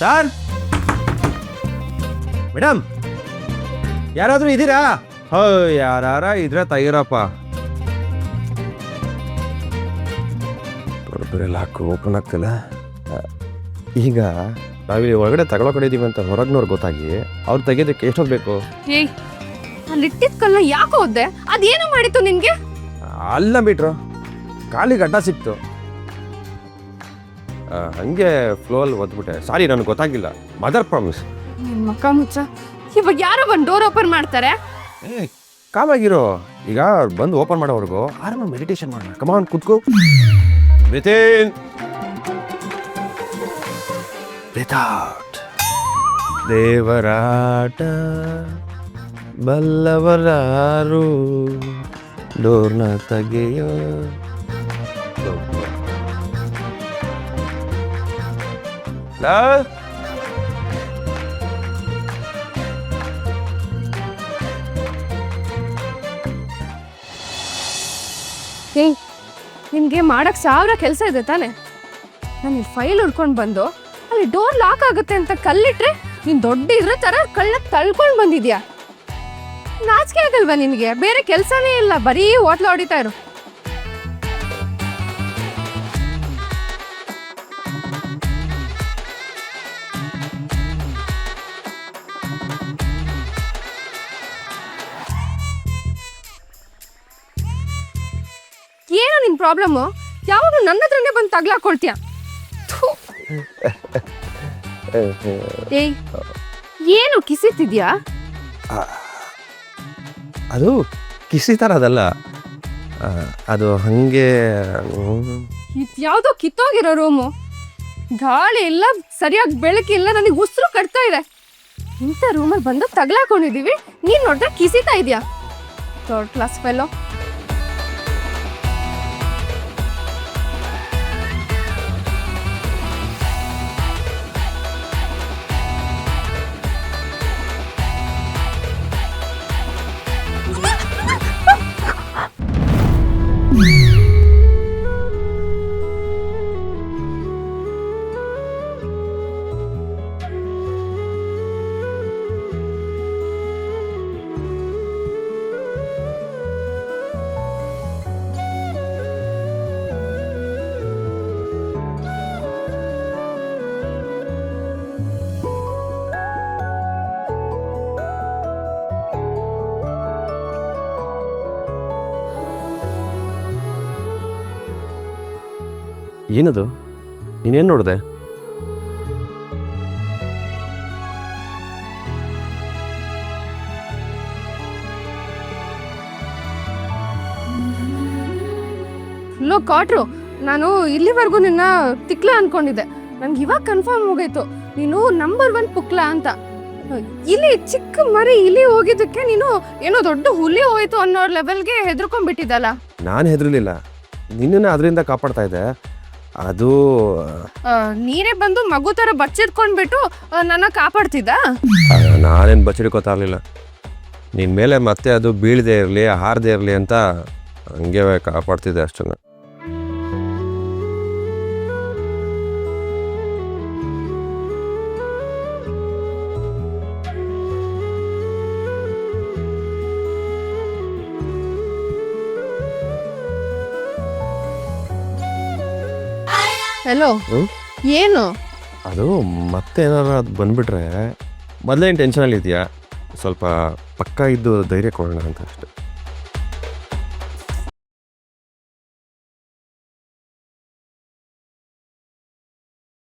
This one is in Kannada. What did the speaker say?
ಸರ್ ಮೇಡಮ್ ಯಾರಾದರೂ ಇದ್ದೀರಾ? ಹೋ ಯಾರ ಇದ್ರೆ ತೆಗೀರಪ್ಪ. ಬರೋಬ್ಬರಿ ಲಾಕು ಓಪನ್ ಆಗ್ತಿಲ್ಲ. ಈಗ ನಾವಿಲ್ಲಿ ಒಳಗಡೆ ತಗೊಳ್ಳೋ ಕಡೆ ಇದೀವಿ ಅಂತ ಹೊರಗ್ನವ್ರು ಗೊತ್ತಾಗಿ ಅವ್ರು ತೆಗೆಯೋದಕ್ಕೆ ಎಷ್ಟೊತ್ತು ಬೇಕು? ಏಯ್ ಅಲ್ಲಿಟ್ಟಿದ್ ಕಲ್ಲ ಯಾಕೆ ಹೋದೆ? ಅದೇನು ಮಾಡಿತ್ತು ನಿನ್ಗೆ? ಅಲ್ಲ ಬಿಟ್ರು, ಕಾಲಿಗೆ ಅಡ್ಡ ಸಿಕ್ತು, ಹಂಗೆ ಫ್ಲೋ ಅಲ್ಲಿ ಓದ್ಬಿಟ್ಟೆ. ಸಾರಿ, ನನಗೆ ಗೊತ್ತಾಗಿಲ್ಲ. Mother promise. ನಿನ್ ಮಕ್ಕ ಮುಚ್ಚ, ಇವಾಗ ಯಾರೋ ಬಂದು ಡೋರ್ ಓಪನ್ ಮಾಡ್ತಾರೆ. ಏ ಕಾಮಾಗಿರೋ, ಈಗ ಬಂದು ಓಪನ್ ಮಾಡೋವರೆಗೂ ಆರಾಮ ಮೆಡಿಟೇಷನ್ ಮಾಡೋಣ. ಕಮಾನ್ ಕುತ್ಕೋ. ಬ್ರೀತ್ ಇನ್, ಬ್ರೀತ್ ಔಟ್. ದೇವರಾಟ ಬಲ್ಲವರಾರು, ಡೋರ್ನ ತೆಗೆಯೋ. ಏಯ್ ನಿನ್ಗೆ ಮಾಡಕ್ 1000 ಕೆಲಸ ಇದೆ ತಾನೆ? ನಾನು ಇಲ್ಲಿ ಫೈಲ್ ಹುಡ್ಕೊಂಡು ಬಂದು ಅಲ್ಲಿ ಡೋರ್ ಲಾಕ್ ಆಗುತ್ತೆ ಅಂತ ಕಲ್ಲಿಟ್ರೆ ನೀನ್ ದೊಡ್ಡ ಇದ್ರ ತರ ಕಳ್ಳ ತಳ್ಕೊಂಡ್ ಬಂದಿದ್ಯಾ. ನಾಚಿಕೆ ಆಗಲ್ವಾ ನಿನಗೆ? ಬೇರೆ ಕೆಲಸನೇ ಇಲ್ಲ, ಬರೀ ಹೋಟ್ಲ ಹೊಡಿತಾ ಇರು. ಏನೋ ನಿನ್ ಪ್ರಾಬ್ಲಮ್ಮು? ಯಾವಾಗ ನನ್ನ ಹತ್ರನೇ ಬಂದು ತಗ್ಲಾಕೊಳ್ತೀಯ? ಏಯ್ ಏನು ಕಿಸಿತಿದ್ಯಾ? ಅದು ಕಿಸಿ ಥರ ಅದಲ್ಲ, ಅದು ಹಂಗೆ. ಯಾವ್ದೋ ಕಿತ್ತೋಗಿರೋ ರೂಮು, ಗಾಳಿ ಇಲ್ಲ, ಸರಿಯಾಗಿ ಬೆಳಕಿಲ್ಲ, ನನಗೆ ಉಸಿರು ಕಟ್ತಾ ಇದೆ. ಇಂಥ ರೂಮಲ್ಲಿ ಬಂದು ತಗ್ಲಾಕೊಂಡಿದೀವಿ, ನೀನ್ ನೋಡ್ರೆ ಕಿಸಿತಾ ಇದೆಯಾ? Third class fellow. ಏನದು? ನೀನೇನು ನೋಡಿದೆ? ಲೋ ಕಾಟ್ರು, ನಾನು ಇಲ್ಲಿವರೆಗೂ ನಿನ್ನ ತಿಕ್ಲ ಅನ್ಕೊಂಡಿದ್ದೆ. ನನ್ಗೆ ಇವಾಗ ಕನ್ಫರ್ಮ್ ಹೋಗೈತು ನೀನು ನಂಬರ್ 1 ಪುಕ್ಲ ಅಂತ. ಇಲ್ಲಿ ಚಿಕ್ಕ ಮರಿ ಇಲ್ಲಿ ಹೋಗಿದ್ದಕ್ಕೆ ನೀನು ಏನೋ ದೊಡ್ಡ ಹುಲಿ ಹೋಯ್ತು ಅನ್ನೋ ಲೆವೆಲ್ಗೆ ಹೆದರ್ಕೊಂಡ್ಬಿಟ್ಟಿದ್ದಲ್ಲ. ನಾನು ಹೆದರ್ಲಿಲ್ಲ, ನಿನ್ನನ್ನು ಅದರಿಂದ ಕಾಪಾಡ್ತಾ ಇದ್ದೆ. ಅದು ನೀನೇ ಬಂದು ಮಗು ತರ ಬಚ್ಚಿಟ್ಕೊಂಡ್ಬಿಟ್ಟು ನನ್ನ ಕಾಪಾಡ್ತಿದ್ದ. ನಾನೇನು ಬಚ್ಚಿಡ್ಕೋತಾ ಇರಲಿಲ್ಲ. ನಿನ್ನ ಮೇಲೆ ಮತ್ತೆ ಅದು ಬೀಳದೆ ಇರಲಿ, ಹಾರದೆ ಇರಲಿ ಅಂತ ಹಂಗೆ ಕಾಪಾಡ್ತಿದ್ದೆ ಅಷ್ಟನ್ನು. ಹೆಲೋ, ಏನು ಅದು ಮತ್ತೆ ಏನಾದ್ರು ಅದು ಬಂದ್ಬಿಟ್ರೆ ಮೊದಲೇನು ಟೆನ್ಷನಲ್ಲಿ ಇದೆಯಾ? ಸ್ವಲ್ಪ ಪಕ್ಕ ಇದ್ದು ಧೈರ್ಯ ಕೊಡೋಣ ಅಂತ ಅಷ್ಟೆ.